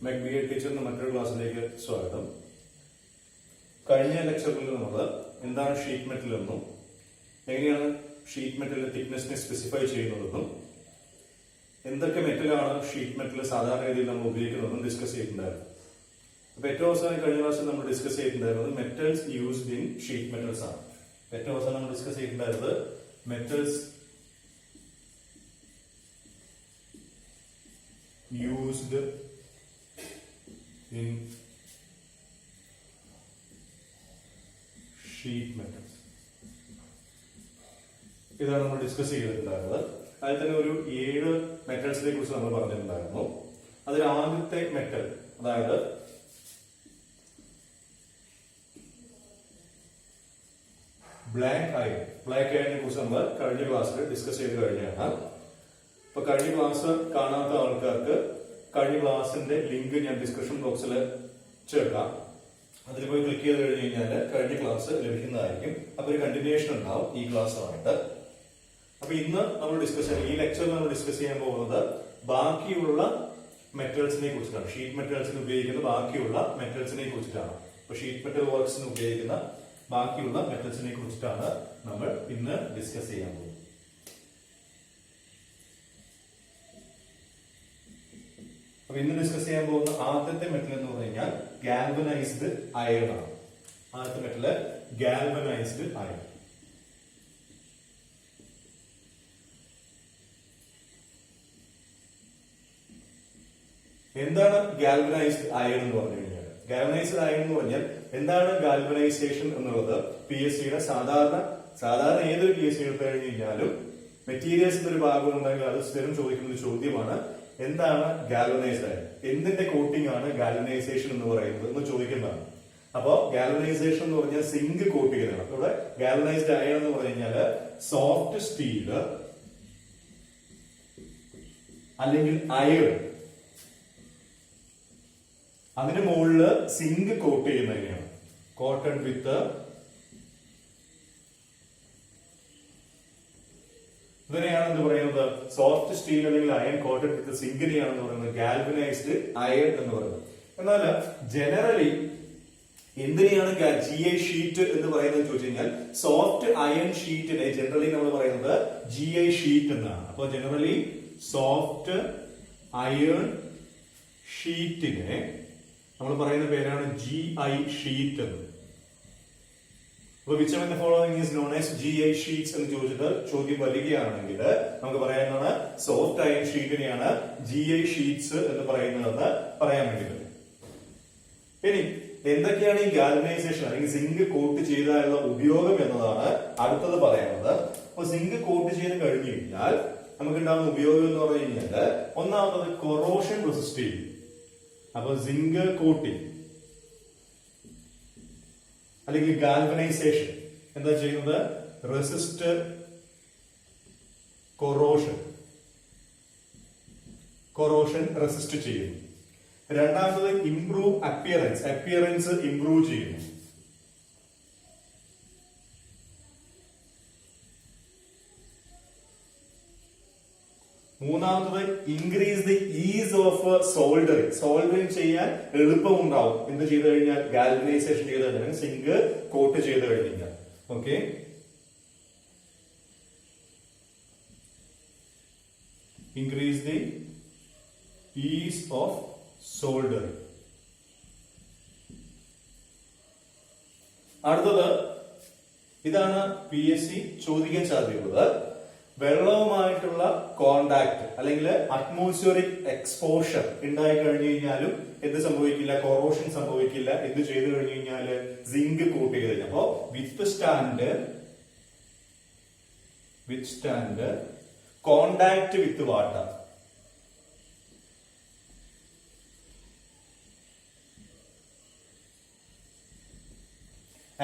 മെഗ്ബിയ ടീച്ചറിന്റെ മറ്റൊരു ക്ലാസ്സിലേക്ക് സ്വാഗതം. കഴിഞ്ഞ ലെക്ചറിൽ നമ്മൾ എന്താണ് ഷീറ്റ് മെറ്റൽ എന്നും എങ്ങനെയാണ് ഷീറ്റ് മെറ്റലിന്റെ തിക്നെസ്സിനെ സ്പെസിഫൈ ചെയ്യുന്നതെന്നും എന്തൊക്കെ മെറ്റലാണ് ഷീറ്റ് മെറ്റൽ സാധാരണ രീതിയിൽ നമ്മൾ ഉപയോഗിക്കുന്നതെന്നും ഡിസ്കസ് ചെയ്തിട്ടുണ്ടായിരുന്നു. അപ്പൊ ഏറ്റവും അവസാനം കഴിഞ്ഞ ക്ലാസ്സിൽ നമ്മൾ ഡിസ്കസ് ചെയ്തിട്ടുണ്ടായിരുന്നത് metals used in sheet metals ആണ്. ഏറ്റവും അവസാനം നമ്മൾ ഡിസ്കസ് ചെയ്തിട്ടുണ്ടായിരുന്നത് metals used in sheet metals. ഇതാണ് നമ്മൾ ഡിസ്കസ് ചെയ്തിട്ടുണ്ടായിരുന്നത്. അതിൽ തന്നെ ഒരു 7 മെറ്റൽസിനെ കുറിച്ച് നമ്മൾ പറഞ്ഞിട്ടുണ്ടായിരുന്നു. അതിൽ ആദ്യത്തെ മെറ്റൽ, അതായത് ബ്ലാക്ക് അയണിനെ കുറിച്ച് നമ്മൾ കഴിഞ്ഞ ക്ലാസ്സിൽ ഡിസ്കസ് ചെയ്ത് കഴിഞ്ഞാണ്. അപ്പൊ കഴിഞ്ഞ ക്ലാസ് കാണാത്ത ആൾക്കാർക്ക് കഴിഞ്ഞ ക്ലാസിന്റെ ലിങ്ക് ഞാൻ ഡിസ്ക്രിപ്ഷൻ ബോക്സിൽ ചേർക്കാം. അതിൽ പോയി ക്ലിക്ക് ചെയ്ത് കഴിഞ്ഞ് കഴിഞ്ഞാൽ കഴിഞ്ഞ ക്ലാസ് ലഭിക്കുന്നതായിരിക്കും. അപ്പൊ ഒരു കണ്ടിന്യൂഷൻ ഉണ്ടാവും ഈ ക്ലാസ്സുമായിട്ട്. അപ്പൊ ഇന്ന് നമ്മൾ ഈ ലെക്ചറിൽ നമ്മൾ ഡിസ്കസ് ചെയ്യാൻ പോകുന്നത് ബാക്കിയുള്ള മെറ്റൽസിനെ കുറിച്ചിട്ടാണ്. ഷീറ്റ് മെറ്റൽസിന് ഉപയോഗിക്കുന്ന ബാക്കിയുള്ള മെറ്റൽസിനെ കുറിച്ചിട്ടാണ്. അപ്പൊ ഷീറ്റ് മെറ്റൽ വർക്ക്സിന് ഉപയോഗിക്കുന്ന ബാക്കിയുള്ള മെറ്റൽസിനെ കുറിച്ചിട്ടാണ് നമ്മൾ ഇന്ന് ഡിസ്കസ് ചെയ്യാൻ പോകുന്നത്. അപ്പൊ ഇന്ന് ഡിസ്കസ് ചെയ്യാൻ പോകുന്ന ആദ്യത്തെ മെറ്റൽ എന്ന് പറഞ്ഞു കഴിഞ്ഞാൽ ഗാൽവനൈസ്ഡ് അയൺ ആണ്. ആദ്യത്തെ മെറ്റല് ഗാൽവനൈസ്ഡ് അയൺ. എന്താണ് ഗാൽവനൈസ്ഡ് അയൺ എന്ന് പറഞ്ഞു കഴിഞ്ഞാൽ? ഗാൽവനൈസ്ഡ് അയൺ എന്ന് പറഞ്ഞാൽ എന്താണ് ഗാൽവനൈസേഷൻ എന്നുള്ളത് PSCയുടെ സാധാരണ ഏതൊരു PSC എടുത്തു കഴിഞ്ഞു കഴിഞ്ഞാലും മെറ്റീരിയൽസിന്റെ ഒരു ഭാഗം ഉണ്ടെങ്കിൽ അത് സ്ഥിരം ചോദിക്കുന്ന ഒരു ചോദ്യമാണ്, എന്താണ് ഗാൽവനൈസ്ഡ് അയൺ? എന്തിന്റെ കോട്ടിംഗ് ആണ് ഗാൽവനൈസേഷൻ എന്ന് പറയുന്നത് എന്ന് ചോദിക്കുന്നതാണ്. അപ്പോ ഗാൽവനൈസേഷൻ എന്ന് പറഞ്ഞാൽ സിങ്ക് കോട്ട് ചെയ്യുന്നതാണ്. അപ്പൊ ഇവിടെ ഗാൽവനൈസ്ഡ് അയൺ എന്ന് പറഞ്ഞു കഴിഞ്ഞാല് സോഫ്റ്റ് സ്റ്റീല് അല്ലെങ്കിൽ അയൺ, അതിന് മുകളില് സിങ്ക് കോട്ട് ചെയ്യുന്നതിനെയാണ് കോട്ടഡ് വിത്ത് ഇതിനെയാണ് എന്ത് പറയുന്നത്? സോഫ്റ്റ് സ്റ്റീൽ അല്ലെങ്കിൽ അയൺ കോട്ടഡ് വിത്ത് സിങ്കിനെയാണ് പറയുന്നത് ഗാൽവനൈസ്ഡ് അയൺ എന്ന് പറയുന്നത്. എന്നാൽ ജനറലി എന്തിനെയാണ് GI ഷീറ്റ് എന്ന് പറയുന്നത് ചോദിച്ചു കഴിഞ്ഞാൽ സോഫ്റ്റ് അയൺ ഷീറ്റിനെ ജനറലി നമ്മൾ പറയുന്നത് GI ഷീറ്റ് എന്നാണ്. അപ്പൊ ജനറലി സോഫ്റ്റ് അയൺ ഷീറ്റിനെ നമ്മൾ പറയുന്ന പേരാണ് GI ഷീറ്റ് എന്ന്. അപ്പൊ which among the following is known as GI sheets എന്ന് ചോദിച്ചിട്ട് ചോദ്യം വരികയാണെങ്കിൽ നമുക്ക് പറയാവുന്നതാണ് സോഫ്റ്റ് അയൺ ഷീറ്റിനെയാണ് GI ഷീറ്റ്സ് എന്ന് പറയുന്നതെന്ന് പറയാൻ വേണ്ടി പറ്റും. ഇനി എന്തൊക്കെയാണ് ഈ ഗാൽവനൈസേഷൻ അല്ലെങ്കിൽ സിങ്ക് കോട്ട് ചെയ്താലുള്ള ഉപയോഗം എന്നതാണ് അടുത്തത് പറയുന്നത്. അപ്പൊ സിങ്ക് കോട്ട് ചെയ്ത് കഴിഞ്ഞു കഴിഞ്ഞാൽ നമുക്ക് ഉണ്ടാകുന്ന ഉപയോഗം എന്ന് പറഞ്ഞു കഴിഞ്ഞാൽ ഒന്നാമത് കൊറോഷൻ റെസിസ്റ്റ് ചെയ്യും. അപ്പൊ സിങ്ക് കോട്ടിംഗ് അല്ലെങ്കിൽ ഗാൽവനൈസേഷൻ എന്താ ചെയ്യുന്നത്? റെസിസ്റ്റ് കൊറോഷൻ റെസിസ്റ്റ് ചെയ്യുന്നു. രണ്ടാമത് ഇംപ്രൂവ് അപ്പിയറൻസ് ഇംപ്രൂവ് ചെയ്യുന്നു. മൂന്നാമത് increase the is of soldering ചെയ്യാൻ എളുപ്പമുണ്ടാവും എന്ത് ചെയ്തു കഴിഞ്ഞാൽ ഗാൽവനൈസേഷൻ ചെയ്ത് കഴിഞ്ഞാൽ സിങ്ക് കോട്ട് ചെയ്ത് കഴിഞ്ഞാൽ. Okay, increase the is of soldering. അടുത്തത് ഇതാണ് PSC ചോദിക്കാൻ സാധ്യതയുള്ളത്. വെള്ളവുമായിട്ടുള്ള കോണ്ടാക്ട് അല്ലെങ്കിൽ അറ്റ്മോസ്ഫിയറിക് എക്സ്പോഷർ ഉണ്ടായി കഴിഞ്ഞു കഴിഞ്ഞാലും എന്ത് സംഭവിക്കില്ല? കൊറോഷൻ സംഭവിക്കില്ല. എന്ത് ചെയ്തു കഴിഞ്ഞു കഴിഞ്ഞാല് സിങ്ക് കോട്ട് ചെയ്ത് കഴിഞ്ഞാൽ. അപ്പോ withstand contact with water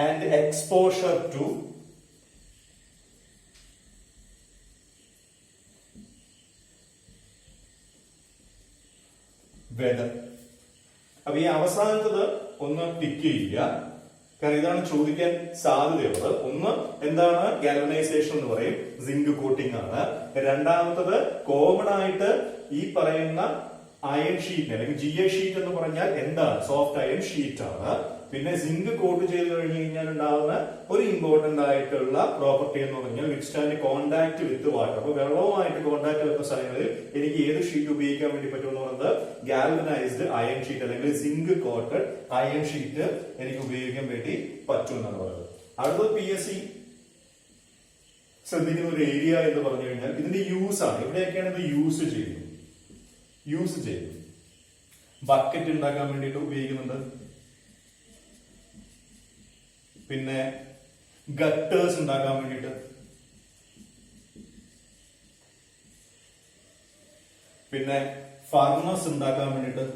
and exposure to weather. അപ്പൊ ഈ അവസാനത്തത് ഒന്ന് ടിക്ക് ചെയ്യുക, കാരണം ഇതാണ് ചോദിക്കാൻ സാധ്യതയുള്ളത്. ഒന്ന് എന്താണ് ഗാൽവനൈസേഷൻ എന്ന് പറയും, സിങ്ക് കോട്ടിംഗ് ആണ്. രണ്ടാമത്തത് കോമൺ ആയിട്ട് ഈ പറയുന്ന അയൺ ഷീറ്റ് അല്ലെങ്കിൽ GI ഷീറ്റ് എന്ന് പറഞ്ഞാൽ എന്താണ്? സോഫ്റ്റ് അയൺ ഷീറ്റ് ആണ്. പിന്നെ സിങ്ക് കോട്ട് ചെയ്ത് കഴിഞ്ഞ് കഴിഞ്ഞാൽ ഉണ്ടാകുന്ന ഒരു ഇമ്പോർട്ടന്റ് ആയിട്ടുള്ള പ്രോപ്പർട്ടി എന്ന് പറഞ്ഞാൽ വിത്ത്സ്റ്റാൻഡ് കോണ്ടാക്ട് വിത്ത് വാട്ടർ. അപ്പൊ വെള്ളവുമായിട്ട് കോണ്ടാക്ട് വരുന്ന സ്ഥലങ്ങളിൽ എനിക്ക് ഏത് ഷീറ്റ് ഉപയോഗിക്കാൻ വേണ്ടി പറ്റുമെന്ന് പറയുന്നത് ഗാൽവനൈസ്ഡ് അയൺ ഷീറ്റ് അല്ലെങ്കിൽ സിങ്ക് കോട്ടഡ് അയൺ ഷീറ്റ് എനിക്ക് ഉപയോഗിക്കാൻ വേണ്ടി പറ്റും എന്നാണ് പറയുന്നത്. അടുത്തത് PSC ശ്രദ്ധിക്കുന്ന ഒരു ഏരിയ എന്ന് പറഞ്ഞു കഴിഞ്ഞാൽ ഇതിന്റെ യൂസ് ആണ്. എവിടെയൊക്കെയാണ് ഇത് യൂസ് ചെയ്യുന്നത്? ബക്കറ്റ് ഉണ്ടാക്കാൻ വേണ്ടിയിട്ട് ഉപയോഗിക്കുന്നുണ്ട്. പിന്നെ ഗട്ടേഴ്സ് ഉണ്ടാക്കാൻ വേണ്ടിയിട്ട്, പിന്നെ ഫർണസ് ഉണ്ടാക്കാൻ വേണ്ടിയിട്ട്,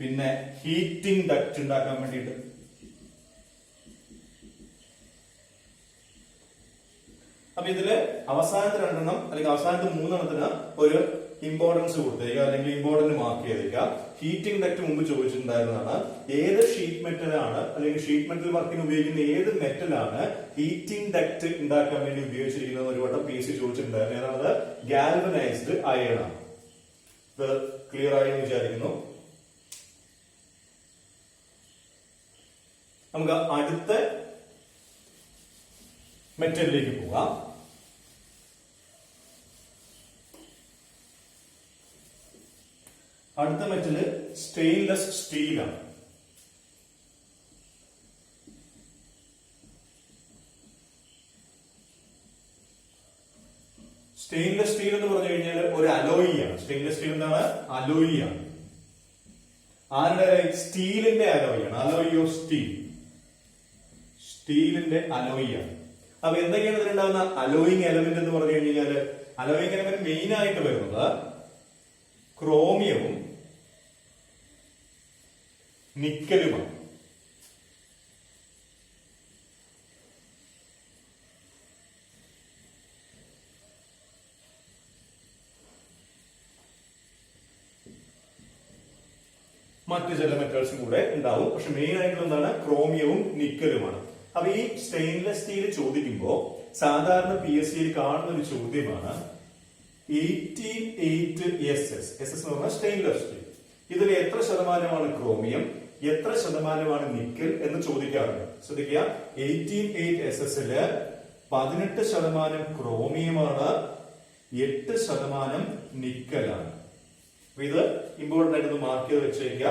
പിന്നെ ഹീറ്റിംഗ് ഡക്റ്റ് ഉണ്ടാക്കാൻ വേണ്ടിയിട്ട്. അപ്പൊ ഇതില് അവസാനത്തെ രണ്ടെണ്ണം അല്ലെങ്കിൽ അവസാനത്തെ മൂന്നെണ്ണത്തിന് ഒരു ഇമ്പോർട്ടൻസ് കൊടുത്തേക്കുക അല്ലെങ്കിൽ ഇമ്പോർട്ടന്റ് മാർക്ക് ചെയ്തേക്കുക. ഹീറ്റിംഗ് ഡക്റ്റ് മുമ്പ് ചോദിച്ചിട്ടുണ്ടായിരുന്നതാണ്. ഏത് ഷീറ്റ് മെറ്റലാണ് അല്ലെങ്കിൽ ഷീറ്റ് മെറ്റൽ വർക്കിന് ഉപയോഗിക്കുന്ന ഏത് മെറ്റലാണ് ഹീറ്റിംഗ് ഡക്റ്റ് ഉണ്ടാക്കാൻ വേണ്ടി ഉപയോഗിച്ചിരിക്കുന്നത് ഒരു വട്ടം PSC ചോദിച്ചിട്ടുണ്ടായിരുന്നു. ഏതാണത്? ഗാൽവനൈസ്ഡ് അയൺ ആണ്. ഇത് ക്ലിയർ ആയി എന്ന് വിചാരിക്കുന്നു. നമുക്ക് അടുത്ത മെറ്റലിലേക്ക് പോകാം. അടുത്ത മെറ്റല് സ്റ്റെയിൻലെസ് സ്റ്റീൽ ആണ്. സ്റ്റെയിൻലെസ് സ്റ്റീൽ എന്ന് പറഞ്ഞു കഴിഞ്ഞാൽ ഒരു അലോയി ആണ്. സ്റ്റെയിൻലെസ് സ്റ്റീൽ എന്താണ്? അലോയി ആണ്. ആരുടെ? സ്റ്റീലിന്റെ അലോയി ആണ്. Alloy of steel. സ്റ്റീലിന്റെ അലോയി ആണ്. അപ്പൊ എന്തൊക്കെയാണ് ഇതിലുണ്ടാകുന്ന അലോയിങ് എലമെന്റ് എന്ന് പറഞ്ഞു കഴിഞ്ഞാൽ അലോയിങ് എലമെന്റ് മെയിൻ ആയിട്ട് വരുന്നത് ക്രോമിയവും നിക്കലുമാണ്. മറ്റു ചില മെറ്റൽസും കൂടെ ഉണ്ടാവും. പക്ഷെ മെയിൻ ആയിട്ടുള്ള എന്താണ്? ക്രോമിയവും നിക്കലുമാണ്. അപ്പൊ ഈ സ്റ്റെയിൻലെസ് സ്റ്റീൽ ചോദിക്കുമ്പോൾ സാധാരണ PSCയിൽ കാണുന്ന ഒരു ചോദ്യമാണ് 188SS. SS എന്ന് പറഞ്ഞാൽ സ്റ്റെയിൻലെസ് സ്റ്റീൽ. ഇതിൽ എത്ര ശതമാനമാണ് ക്രോമിയം, എത്ര ശതമാനമാണ് നിക്കൽ എന്ന് ചോദിക്കാറുണ്ട്. ശ്രദ്ധിക്കുക, 188SS-ല് 18% ക്രോമിയമാണ്, 8% നിക്കലാണ്. ഇത് ഇമ്പോർട്ടന്റ് ആയിട്ട് മാർക്ക് ചെയ്ത് വെച്ചേക്കുക.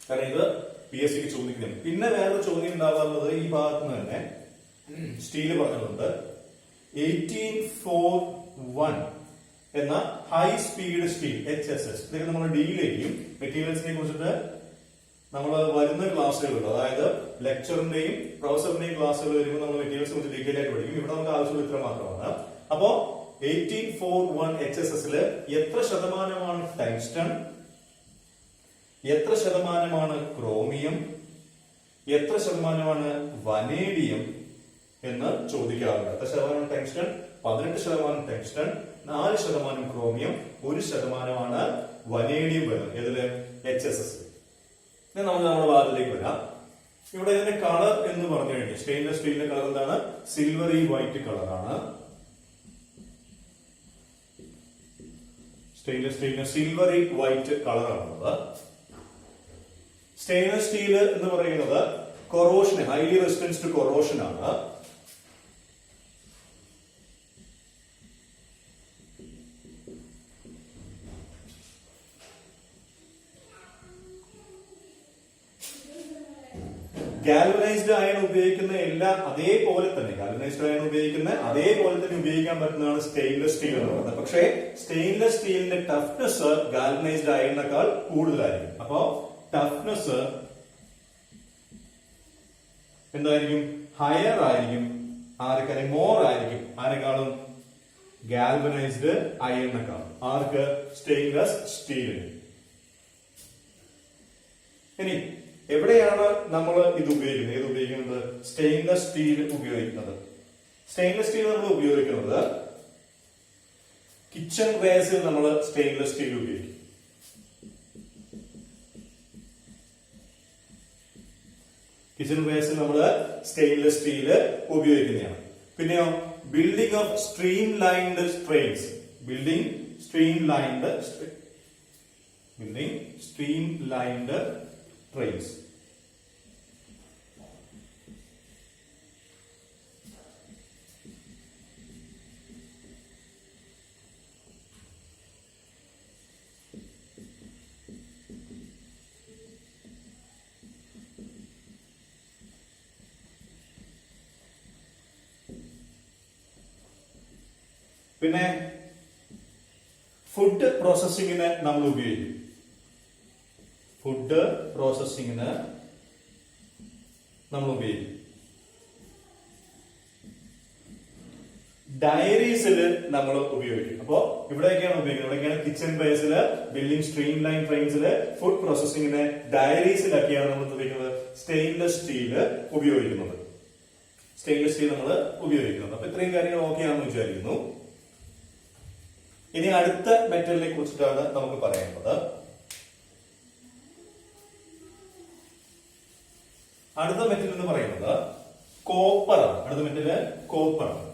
കാരണം ഇത് PSCക്ക് ചോദിക്കുന്നുണ്ട്. പിന്നെ വേറൊരു ചോദ്യം ഉണ്ടാവാറുള്ളത് ഈ ഭാഗത്ത് നിന്ന് തന്നെ സ്റ്റീല് പറഞ്ഞിട്ടുണ്ട്. 1841 എന്ന ഹൈ സ്പീഡ് സ്റ്റീൽ HSS. ഇതൊക്കെ നമ്മൾ ഡീലേക്കും മെറ്റീരിയൽസിനെ കുറിച്ചിട്ട് നമ്മൾ വരുന്ന ക്ലാസ്സുകളുണ്ട്. അതായത് ലെക്ചറിന്റെയും പ്രൊഫസറിന്റെയും ക്ലാസ്സുകൾ വരുമ്പോൾ നമ്മൾ മെറ്റീരിയൽസ് കുറിച്ച് ഡീറ്റെയിൽ ആയിട്ട് പഠിക്കും. ഇവിടെ നമുക്ക് ആവശ്യമുള്ള ഇത്ര മാത്രമാണ്. അപ്പോ 1841 HSS-ല് എത്ര ശതമാനമാണ് ടങ്സ്റ്റൺ, എത്ര ശതമാനമാണ് ക്രോമിയം, എത്ര ശതമാനമാണ് വനേഡിയം എന്ന് ചോദിക്കാറുണ്ട്. എത്ര ശതമാനം ടങ്സ്റ്റൺ? 18% ടങ്സ്റ്റൺ, 4% ക്രോമിയം, 1% വനേഡിയം വരുന്നത്. ഏതില്? HSS. നമുക്ക് നമ്മുടെ വാദത്തിലേക്ക് വരാം. ഇവിടെ ഇതിന്റെ കളർ എന്ന് പറഞ്ഞു കഴിഞ്ഞാൽ സ്റ്റെയിൻലെസ് സ്റ്റീലിന്റെ കളർ എന്താണ്? സിൽവറി വൈറ്റ് കളറാണ്. സ്റ്റെയിൻലെസ് സ്റ്റീലിന് സിൽവറി വൈറ്റ് കളറാണുള്ളത്. സ്റ്റെയിൻലെസ് സ്റ്റീൽ എന്ന് പറയുന്നത് corrosion, highly resistance to corrosion ആണ്. ഗാൽവനൈസ്ഡ് അയൺ ഉപയോഗിക്കുന്ന അതേപോലെ തന്നെ ഉപയോഗിക്കാൻ പറ്റുന്നതാണ് സ്റ്റെയിൻലെസ് സ്റ്റീൽ എന്ന് പറയുന്നത്. പക്ഷേ സ്റ്റെയിൻലെസ് സ്റ്റീലിന്റെ ടഫ്നെസ് ഗാൽവനൈസ്ഡ് അയണിനേക്കാൾ കൂടുതലായിരിക്കും. അപ്പോ ടഫ്നെസ് എന്തായിരിക്കും? ഹയർ ആയിരിക്കും. ആരെക്കാളും മോർ ആയിരിക്കും. ആരെക്കാളും? ഗാൽവനൈസ്ഡ് അയണിനേക്കാളും. ആർക്ക്? സ്റ്റെയിൻലെസ് സ്റ്റീലിന്. ഇനി എവിടെയാണ് നമ്മൾ ഇത് ഉപയോഗിക്കുന്നത്? സ്റ്റെയിൻലെസ് സ്റ്റീൽ ഉപയോഗിക്കുന്നത്. സ്റ്റെയിൻലെസ് സ്റ്റീൽ നമ്മൾ ഉപയോഗിക്കുന്നത് കിച്ചൺ വേസിൽ നമ്മൾ സ്റ്റെയിൻലെസ് സ്റ്റീൽ ഉപയോഗിക്കും. കിച്ചൺ വേസിൽ നമ്മൾ സ്റ്റെയിൻലെസ് സ്റ്റീൽ ഉപയോഗിക്കുന്നതാണ്. പിന്നെയോ building of stream lined trains. building streamlined trains. പിന്നെ ഫുഡ് പ്രോസസ്സിങ്ങിന് നമ്മൾ ഉപയോഗിക്കും. ഫുഡ് പ്രോസസ്സിങ്ങിന് നമ്മൾ ഉപയോഗിക്കും. ഡയറീസിൽ നമ്മൾ ഉപയോഗിക്കും. അപ്പോ ഇവിടെയൊക്കെയാണ് ഉപയോഗിക്കുന്നത്. ഇവിടെയൊക്കെയാണ് കിച്ചൺ ബേസില്, ബിൽഡിംഗ് സ്ട്രീം ലൈൻ ട്രെയിൻസില്, ഫുഡ് പ്രോസസ്സിങ്ങിന് ഡയറീസിലൊക്കെയാണ് നമ്മൾ ഉപയോഗിക്കുന്നത് സ്റ്റെയിൻലെസ് സ്റ്റീല് ഉപയോഗിക്കുന്നത്. സ്റ്റെയിൻലെസ് സ്റ്റീൽ നമ്മൾ ഉപയോഗിക്കുന്നത്. അപ്പൊ ഇത്രയും കാര്യങ്ങൾ ഓക്കെയാണെന്ന് വിചാരിക്കുന്നു. ഇനി അടുത്ത മെറ്റലിനെ കുറിച്ചിട്ടാണ് നമുക്ക് പറയാനുള്ളത്. അടുത്ത മെറ്റൽ എന്ന് പറയുന്നത് കോപ്പറാണ്. അടുത്ത മെറ്റല് കോപ്പറാണ്.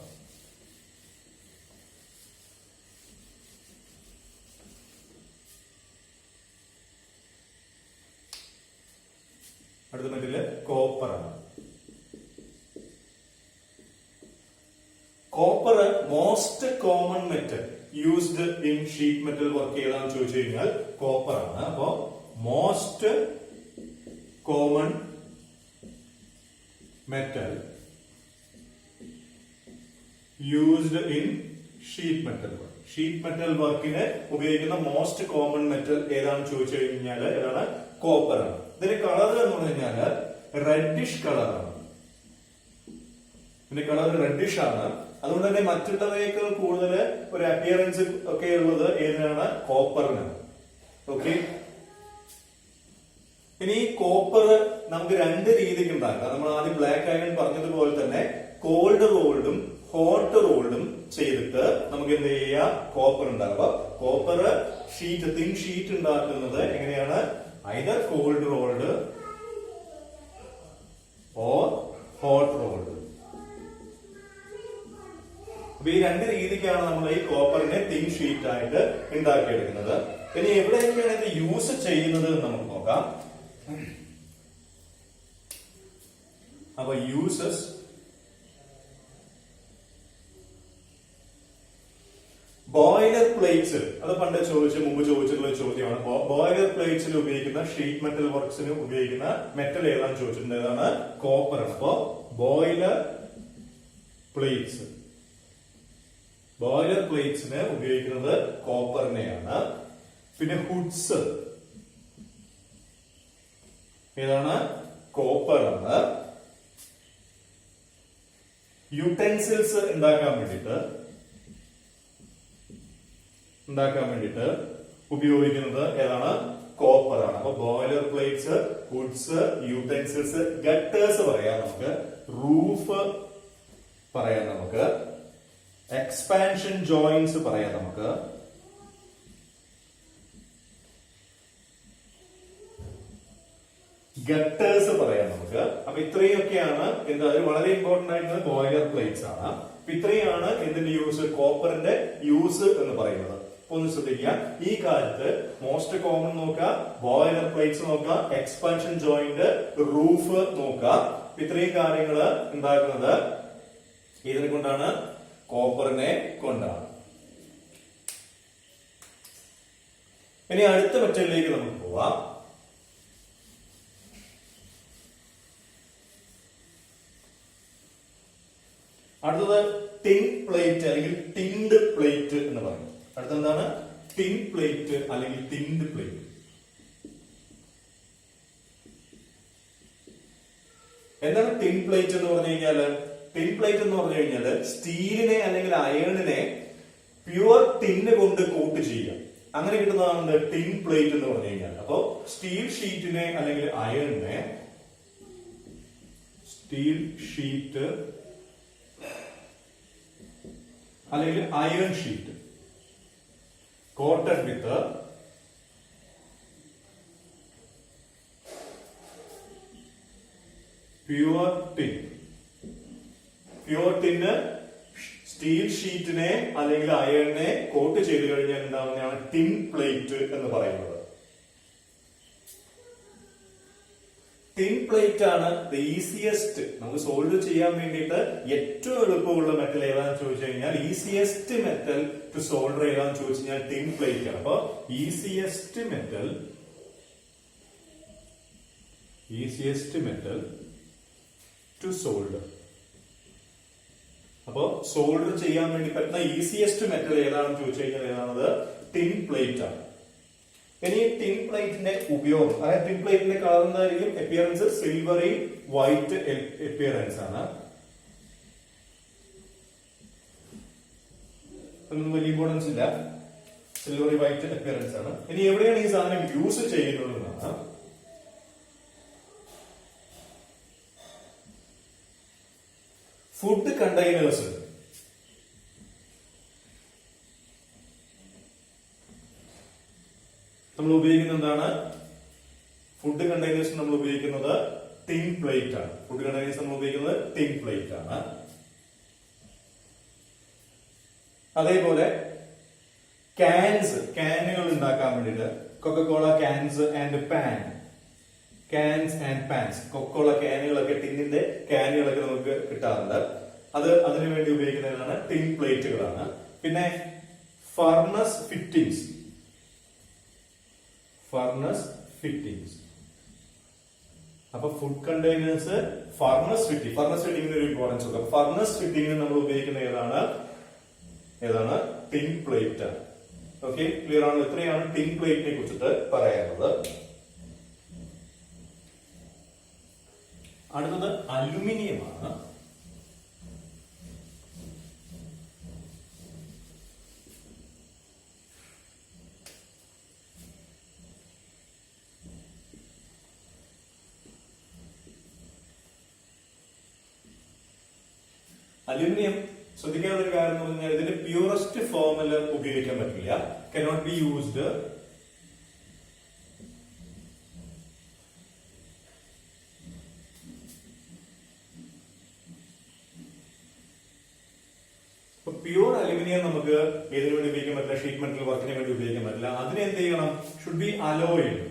അടുത്ത മെറ്റല് കോപ്പറാണ്. Copper most common metal used in sheet metal work ഏതാണെന്ന് ചോദിച്ചു കഴിഞ്ഞാൽ കോപ്പർ ആണ്. അപ്പോ most common metal used in sheet metal work. Sheet metal വർക്കിന് ഉപയോഗിക്കുന്ന മോസ്റ്റ് കോമൺ മെറ്റൽ ഏതാണെന്ന് ചോദിച്ചു കഴിഞ്ഞാൽ ഏതാണ്? കോപ്പർ ആണ്. ഇതിന്റെ കളർ എന്ന് പറഞ്ഞു കഴിഞ്ഞാൽ റെഡിഷ് കളറാണ്. ഇതിന്റെ കളർ റെഡിഷ് ആണ്. അതുകൊണ്ട് തന്നെ മറ്റുള്ളവയേക്കാൾ കൂടുതൽ ഒരു അപ്പിയറൻസ് ഒക്കെ ഉള്ളത് ഏതിനാണ്? കോപ്പറിനാണ്. ഓക്കെ. ഇനി കോപ്പർ നമുക്ക് രണ്ട് രീതിക്ക് ഉണ്ടാക്കാം. നമ്മൾ ആദ്യം ബ്ലാക്ക് അയൺ പറഞ്ഞതുപോലെ തന്നെ കോൾഡ് റോൾഡും ഹോട്ട് റോൾഡും ചെയ്തിട്ട് നമുക്ക് എന്ത് ചെയ്യാം? കോപ്പർ ഉണ്ടാക്കുക. കോപ്പർ ഷീറ്റ്, തിൻ ഷീറ്റ് ഉണ്ടാക്കുന്നത് എങ്ങനെയാണ്? Either cold rolled or hot rolled. അപ്പൊ ഈ രണ്ട് രീതിക്കാണ് നമ്മൾ ഈ കോപ്പറിനെ തിൻ ഷീറ്റ് ആയിട്ട് ഉണ്ടാക്കിയെടുക്കുന്നത്. ഇനി എവിടെയൊക്കെയാണ് ഇത് യൂസ് ചെയ്യുന്നത് എന്ന് നമുക്ക് നോക്കാം. അപ്പൊ യൂസസ് ബോയിലർ പ്ലേറ്റ്സ്, അത് പണ്ട് മുമ്പ് ചോദിച്ചിട്ടുള്ള ചോദ്യമാണ്. ബോയിലർ പ്ലേറ്റ്സിൽ ഉപയോഗിക്കുന്ന ഷീറ്റ് മെറ്റൽ വർക്ക്സിന് ഉപയോഗിക്കുന്ന മെറ്റൽ ഏതാണെന്ന് ചോദിച്ചിട്ടുണ്ട്. ഏതാണ്? കോപ്പർ ആണ്. അപ്പോ ബോയിലർ പ്ലേറ്റ്സ്, ബോയിലർ പ്ലേറ്റ്സിന് ഉപയോഗിക്കുന്നത് കോപ്പറിനെയാണ്. പിന്നെ ഹുഡ്സ് ഏതാണ്? കോപ്പർ ആണ്. യുടെൻസിൽസ് ഉണ്ടാക്കാൻ വേണ്ടിയിട്ട് ഉപയോഗിക്കുന്നത് ഏതാണ്? കോപ്പർ ആണ്. അപ്പൊ ബോയിലർ പ്ലേറ്റ്സ്, ഹുഡ്സ്, യുടെൻസിൽസ്, ഗട്ടേഴ്സ് പറയാം നമുക്ക്, റൂഫ് പറയാം നമുക്ക്, എക്സ്പാൻഷൻ ജോയിന്റ്സ് പറയാം നമുക്ക്, ഗട്ടേഴ്സ് പറയാം നമുക്ക്. അപ്പൊ ഇത്രയൊക്കെയാണ് എന്താ വളരെ ഇമ്പോർട്ടന്റ് ആയിട്ടുള്ള ബോയിലർ പ്ലേറ്റ്സ് ആണ്. അപ്പൊ ഇത്രയാണ് എന്തിന്റെ യൂസ്? കോപ്പറിന്റെ യൂസ് എന്ന് പറയുന്നത്. അപ്പൊ ഒന്ന് ശ്രദ്ധിക്കുക, ഈ കാലത്ത് മോസ്റ്റ് കോമൺ നോക്കുക, ബോയിലർ പ്ലേറ്റ്സ് നോക്കുക, എക്സ്പാൻഷൻ ജോയിന്റ്, റൂഫ് നോക്കുക. ഇത്രയും കാര്യങ്ങൾ ഉണ്ടാക്കുന്നത് ഇതിനെ കൊണ്ടാണ്? കോപ്പറിനെ കൊണ്ടാണ്. ഇനി അടുത്ത മെറ്റലിലേക്ക് നമുക്ക് പോവാം. അടുത്തത് ടിൻ പ്ലേറ്റ് അല്ലെങ്കിൽ ടിൻഡ് പ്ലേറ്റ് എന്ന് പറയും. അടുത്തെന്താണ്? ടിൻ പ്ലേറ്റ് അല്ലെങ്കിൽ ടിൻഡ് പ്ലേറ്റ്. എന്താണ് ടിൻ പ്ലേറ്റ് എന്ന് പറഞ്ഞു കഴിഞ്ഞാല്? ടിൻ പ്ലേറ്റ് എന്ന് പറഞ്ഞു കഴിഞ്ഞാൽ സ്റ്റീലിനെ അല്ലെങ്കിൽ അയണിനെ പ്യുവർ ടിന്ന് കൊണ്ട് കോട്ട് ചെയ്യുക, അങ്ങനെ കിട്ടുന്നതാണ് ടിൻ പ്ലേറ്റ് എന്ന് പറഞ്ഞു കഴിഞ്ഞാൽ. അപ്പോ സ്റ്റീൽ ഷീറ്റിനെ അല്ലെങ്കിൽ അയണിനെ, സ്റ്റീൽ ഷീറ്റ് അല്ലെങ്കിൽ iron sheet coated with pure tin. Pure tin steel ഷീറ്റിനെ അല്ലെങ്കിൽ അയണിനെ കോട്ട് ചെയ്ത് കഴിഞ്ഞാൽ ഉണ്ടാവുന്നതാണ് ടിൻ പ്ലേറ്റ് എന്ന് പറയുന്നത്. ടിൻ പ്ലേറ്റ് ആണ് ദ ഈസിയസ്റ്റ് നമുക്ക് സോൾവ് ചെയ്യാൻ വേണ്ടിയിട്ട് ഏറ്റവും എളുപ്പമുള്ള മെറ്റൽ ഏതാണെന്ന് ചോദിച്ചു കഴിഞ്ഞാൽ ഈസിയസ്റ്റ് മെറ്റൽ ടു സോൾഡർ ഏതാണെന്ന് ചോദിച്ചു കഴിഞ്ഞാൽ ടിൻ പ്ലേറ്റ് ആണ്. അപ്പൊ ഈസിയസ്റ്റ് മെറ്റൽ ടു സോൾഡർ. അപ്പോ സോൾഡർ ചെയ്യാൻ വേണ്ടി പറ്റുന്ന ഈസിയസ്റ്റ് മെറ്റൽ ഏതാണെന്ന് ചോദിച്ചു കഴിഞ്ഞാൽ ഏതാണത് ടിൻ പ്ലേറ്റ് ആണ്. ഇനി ടിൻ പ്ലേറ്റിന്റെ ഉപയോഗം, അതായത് ടിൻ പ്ലേറ്റിന്റെ കളർ എന്തായിരിക്കും? അപ്പിയറൻസ് സിൽവറി വൈറ്റ് അപ്പിയറൻസ് ആണ്. ഒന്നും വലിയ ഇമ്പോർട്ടൻസ് ഇല്ല, സിൽവറി വൈറ്റ് അപ്പിയറൻസ് ആണ്. ഇനി എവിടെയാണ് ഈ സാധനം യൂസ് ചെയ്യുന്നത് എന്നാണ്. ഫുഡ് കണ്ടെയ്നേഴ്സ്, നമ്മൾ ഉപയോഗിക്കുന്നത് എന്താണ്? ഫുഡ് കണ്ടെയ്നേഴ്സ് നമ്മൾ ഉപയോഗിക്കുന്നത് ടിൻ പ്ലേറ്റ് ആണ്. ഫുഡ് കണ്ടെയ്നേഴ്സ് നമ്മൾ ഉപയോഗിക്കുന്നത് ടിൻ പ്ലേറ്റ് ആണ്. കൊക്കോല ക്യാനുകൾ ഉണ്ടാക്കാൻ വേണ്ടിയിട്ട് Coca Cola cans and pans Coca Cola ക്യാനുകളൊക്കെ, ടിന്നിന്റെ ക്യാനുകളൊക്കെ നമുക്ക് കിട്ടാറുണ്ട്. അതിനു വേണ്ടി ഉപയോഗിക്കുന്നതാണ് ടിൻ പ്ലേറ്റുകളാണ്. പിന്നെ ഫർണസ് ഫിറ്റിംഗ്സ്, അപ്പൊ ഫുഡ് കണ്ടെയ്നേഴ്സ്, ഫർണസ് ഫിറ്റിംഗിന് ഒരു ഇമ്പോർട്ടൻസ് ഉണ്ട്. ഫർണസ് ഫിറ്റിംഗിന് നമ്മൾ ഉപയോഗിക്കുന്ന ഏതാണ് ടിൻ പ്ലേറ്റ്. ഓക്കെ, ക്ലിയർ ആണ്? ഇത്രയാണ് ടിൻ പ്ലേറ്റിനെ കുറിച്ചിട്ട് പറയാനുള്ളത്. അടുത്തത് അലുമിനിയമാണ്. അലുമിനിയം ശ്രദ്ധിക്കാനുള്ള ഒരു കാര്യം എന്ന് പറഞ്ഞാൽ ഇതിന്റെ പ്യൂറസ്റ്റ് ഫോമില് ഉപയോഗിക്കാൻ പറ്റില്ല. Cannot be used pure aluminium നമുക്ക് ഏതിനു വേണ്ടി ഉപയോഗിക്കാൻ പറ്റില്ല? ഷീറ്റ് മെറ്റൽ വർക്കിന് വേണ്ടി ഉപയോഗിക്കാൻ പറ്റില്ല. അതിനെ എന്ത് ചെയ്യണം? Should be alloyed.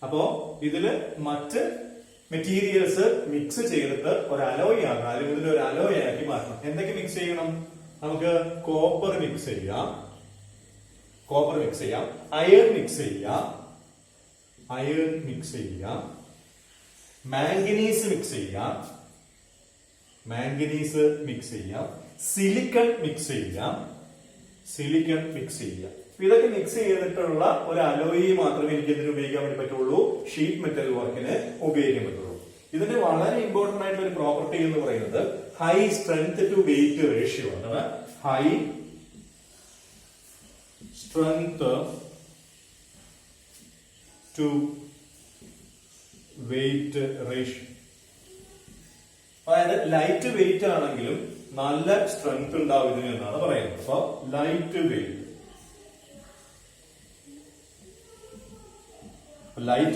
അപ്പോ ഇതില് മറ്റ് മെറ്റീരിയൽസ് മിക്സ് ചെയ്തിട്ട് ഒരു അലോയ് ആക്കണം, അല്ലെങ്കിൽ ഇതിൽ ഒരു അലോയ് ആക്കി മാറ്റണം. എന്തൊക്കെ മിക്സ് ചെയ്യണം? നമുക്ക് കോപ്പർ മിക്സ് ചെയ്യാം, അയൺ മിക്സ് ചെയ്യാം, മാംഗനീസ് മിക്സ് ചെയ്യാം, സിലിക്കൺ മിക്സ് ചെയ്യാം. ഇതൊക്കെ മിക്സ് ചെയ്തിട്ടുള്ള ഒരു അലോയി മാത്രമേ എനിക്ക് ഇതിന് ഉപയോഗിക്കാൻ വേണ്ടി പറ്റുള്ളൂ, ഷീറ്റ് മെറ്റൽ വർക്കിന് ഉപയോഗിക്കാൻ പറ്റുള്ളൂ. ഇതിന്റെ വളരെ ഇമ്പോർട്ടന്റ് ആയിട്ടുള്ള ഒരു പ്രോപ്പർട്ടി എന്ന് പറയുന്നത് high strength to weight ratio ആണ്. High strength to weight ratio. അതായത് ലൈറ്റ് വെയിറ്റ് ആണെങ്കിലും നല്ല സ്ട്രെങ്ത് ഉണ്ടാവും ഇതിന് എന്നാണ് പറയുന്നത്. അപ്പൊ ലൈറ്റ്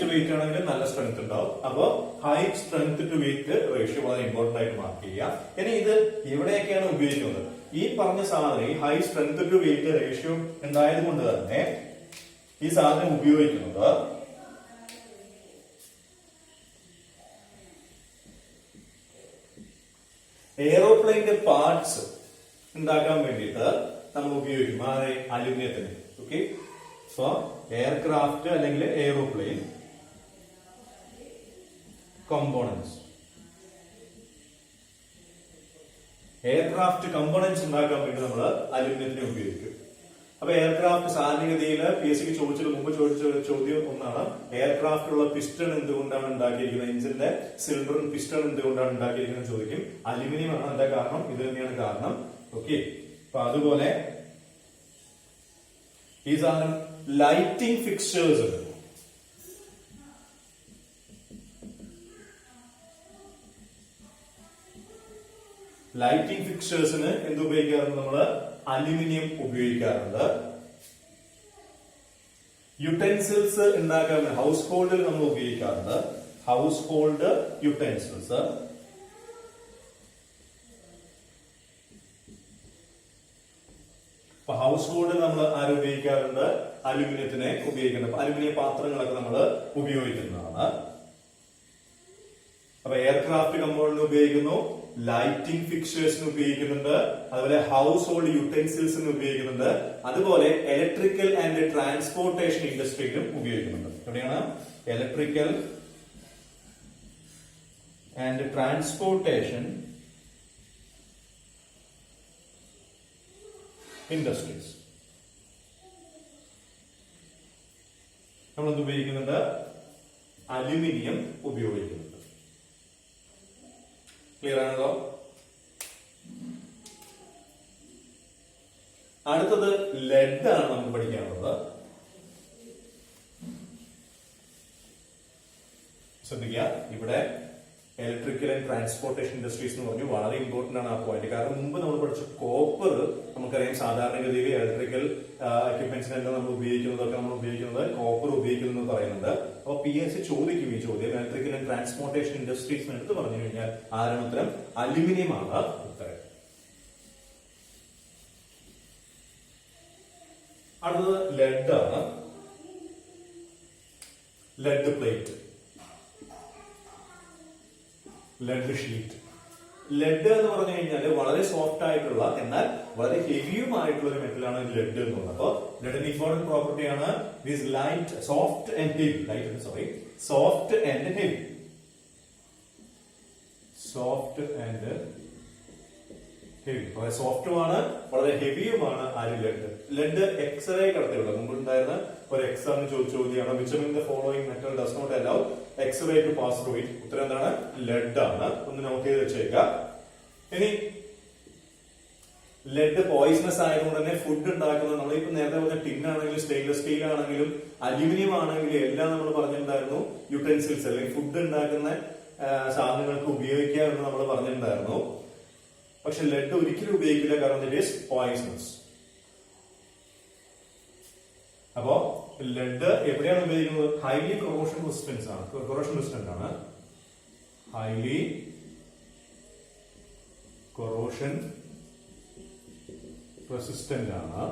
വെയിറ്റ് ആണെങ്കിൽ നല്ല സ്ട്രെങ്ത് ഉണ്ടാവും. അപ്പൊ high strength to weight ratio വളരെ ഇമ്പോർട്ടന്റ് ആയിട്ട് മാർക്ക് ചെയ്യുക. ഇനി ഇത് എവിടെയൊക്കെയാണ് ഉപയോഗിക്കുന്നത്? ഈ പറഞ്ഞ സാധനം, ഈ high strength to weight ratio ഉണ്ടായത് കൊണ്ട് തന്നെ ഈ സാധനം ഉപയോഗിക്കുന്നത് എയ്റോപ്ലെയിന്റെ പാർട്സ് ഉണ്ടാക്കാൻ വേണ്ടിയിട്ട് നമ്മൾ ഉപയോഗിക്കും അലുമിനിയത്തിന്. ഓക്കെ, സോ എയർക്രാഫ്റ്റ് അല്ലെങ്കിൽ എയ്റോപ്ലെയിൻ കമ്പോണൻസ്, ഉണ്ടാക്കാൻ വേണ്ടി നമ്മൾ അലുമിനിയത്തിനെ ഉപയോഗിക്കും. അപ്പൊ എയർക്രാഫ്റ്റ് സാധാരണഗതിയിൽ PSC മുമ്പ് ചോദിച്ച ചോദ്യം ഒന്നാണ്, എയർക്രാഫ്റ്റിലുള്ള പിസ്റ്റൺ എന്തുകൊണ്ടാണ് ഉണ്ടാക്കിയിരിക്കുന്നത്, എഞ്ചിന്റെ സിലിണ്ടറും പിസ്റ്റൺ എന്തുകൊണ്ടാണ് ഉണ്ടാക്കിയിരിക്കുന്നത് ചോദിക്കും. അലുമിനിയം ആണ് അതിന്റെ കാരണം, ഇത് തന്നെയാണ് കാരണം. ഓക്കെ, അപ്പൊ അതുപോലെ ഈ സാധനം ലൈറ്റിംഗ് ഫിക്സ്ചേഴ്സ്, എന്ത് ഉപയോഗിക്കാറുണ്ട്? നമ്മള് അലുമിനിയം ഉപയോഗിക്കാറുണ്ട്. യുടെൻസിൽസ് ഉണ്ടാക്കാൻ ഹൗസ് ഹോൾഡിൽ നമ്മൾ ഉപയോഗിക്കാറുണ്ട്. Household utensils. ഹൗസ് ഹോൾഡിൽ നമ്മൾ ആരും ഉപയോഗിക്കാറുണ്ട്? അലുമിനിയത്തിനെ ഉപയോഗിക്കുന്നത്. അലുമിനിയം പാത്രങ്ങളൊക്കെ നമ്മൾ ഉപയോഗിക്കുന്നതാണ്. അപ്പൊ എയർക്രാഫ്റ്റ് കമ്പോണന്റ് ഉപയോഗിക്കുന്നു, ലൈറ്റിംഗ് ഫിക്ചേഴ്സിന് ഉപയോഗിക്കുന്നുണ്ട്, അതുപോലെ ഹൗസ് ഹോൾഡ് യുട്ടൻസിൽസിന് ഉപയോഗിക്കുന്നുണ്ട്, അതുപോലെ ഇലക്ട്രിക്കൽ ആൻഡ് ട്രാൻസ്പോർട്ടേഷൻ ഇൻഡസ്ട്രിയിലും ഉപയോഗിക്കുന്നുണ്ട്. എവിടെയാണ്? ഇലക്ട്രിക്കൽ ആൻഡ് ട്രാൻസ്പോർട്ടേഷൻ ഇൻഡസ്ട്രീസ് നമ്മൾ എന്ത് ഉപയോഗിക്കുന്നുണ്ട്? അലുമിനിയം ഉപയോഗിക്കുന്നുണ്ട്. ക്ലിയർ ആണല്ലോ? അടുത്തത് ലെഡ് ആണ് നമുക്ക് പഠിക്കാനുള്ളത്. ശ്രദ്ധിക്കുക, ഇവിടെ ഇലക്ട്രിക്കൽ ആൻഡ് ട്രാൻസ്പോർട്ടേഷൻ ഇൻഡസ്ട്രീസ് എന്ന് പറഞ്ഞു. വളരെ ഇമ്പോർട്ടന്റ് ആണ് ആ പോയിന്റ്. കാരണം മുമ്പ് നമ്മൾ പഠിച്ച കോപ്പർ നമുക്കറിയാം സാധാരണഗതിയിൽ ഇലക്ട്രിക്കൽ എക്യുപ്മെന്റ്സിനെല്ലാം നമ്മൾ ഉപയോഗിക്കുന്നത് കോപ്പർ ഉപയോഗിക്കുന്നു എന്ന് പറയുന്നുണ്ട്. അപ്പൊ PSC ചോദിക്കും ഈ ചോദ്യം. ഇലക്ട്രിക്കൽ ആൻഡ് ട്രാൻസ്പോർട്ടേഷൻ ഇൻഡസ്ട്രീസ് എടുത്ത് പറഞ്ഞു കഴിഞ്ഞാൽ ആരാണ് ഉത്തരം? അലുമിനിയം ആണ് ഉത്തരം. അടുത്തത് ലെഡ് ആണ്. Lead plate, lead sheet. Lead എന്ന് പറഞ്ഞു കഴിഞ്ഞാൽ വളരെ സോഫ്റ്റ് ആയിട്ടുള്ള എന്നാൽ വളരെ ഹെവിയുമായിട്ടുള്ള ഒരു മെറ്റലാണ് ലെഡ് എന്ന് പറയുന്നത്. അപ്പൊ ലെഡിന്റെ ഇമ്പോർട്ടന്റ് പ്രോപ്പർട്ടി ആണ് this light, soft and heavy. Soft and heavy. Soft and heavy. വളരെ സോഫ്റ്റുമാണ്, വളരെ ഹെവിയുമാണ് ആര്? ലെഡ്. ലെഡ് എക്സ്റേ കടത്തിയുള്ള മുമ്പുണ്ടായിരുന്ന ഒരു എക്സാമിന് ചോദിച്ച ചോദ്യമാണ്. Which among the following metal does not allow X-ray to pass through it? ഉത്തരം എന്താണ്? ലെഡ് ആണ്. ഒന്ന് നോട്ട് ചെയ്ത് വെച്ചേക്കാം. ഇനി ലെഡ് പോയിസണസ് ആയതുകൊണ്ട് തന്നെ ഫുഡ് ഉണ്ടാക്കുന്നത് നമ്മളിപ്പോ നേരത്തെ പറഞ്ഞ ടിൻ ആണെങ്കിലും സ്റ്റെയിൻലെസ് സ്റ്റീൽ ആണെങ്കിലും അലുമിനിയം ആണെങ്കിലും എല്ലാം നമ്മൾ പറഞ്ഞിട്ടുണ്ടായിരുന്നു യുട്ടൻസിൽസ് അല്ലെങ്കിൽ ഫുഡ് ഉണ്ടാക്കുന്ന സാധനങ്ങൾക്ക് ഉപയോഗിക്കുക എന്ന് നമ്മൾ പറഞ്ഞിട്ടുണ്ടായിരുന്നു. പക്ഷെ ലെഡ് ഒരിക്കലും ഉപയോഗിക്കില്ല, കാരണം ഇറ്റ് ഈസ് പോയിസണസ്. അപ്പോ ലെഡ് എവിടെയാണ് ഉപയോഗിക്കുന്നത്? ഹൈലി കൊറോഷൻ റെസിസ്റ്റൻസ് ആണ്. കൊറോഷൻ റെസിസ്റ്റന്റ് ആണ്. ഹൈലി കൊറോഷൻ റെസിസ്റ്റന്റ് ആണ്.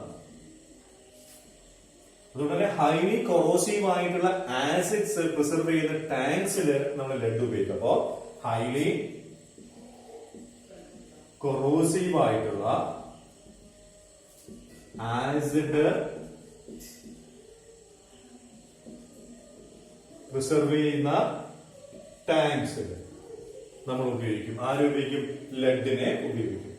അതുകൊണ്ട് തന്നെ ഹൈലി കൊറോസീവ് ആയിട്ടുള്ള ആസിഡ്സ് പ്രിസർവ് ചെയ്യുന്ന ടാങ്ക്സിൽ നമ്മൾ ലെഡ് ഉപയോഗിക്കും. അപ്പോ ഹൈലി കൊറോസീവ് ആയിട്ടുള്ള ആസിഡ് പ്രിസർവ് ചെയ്യുന്ന ടാങ്ക്സിൽ നമ്മൾ ഉപയോഗിക്കും. ആരും ഉപയോഗിക്കും? ലെഡിനെ ഉപയോഗിക്കും.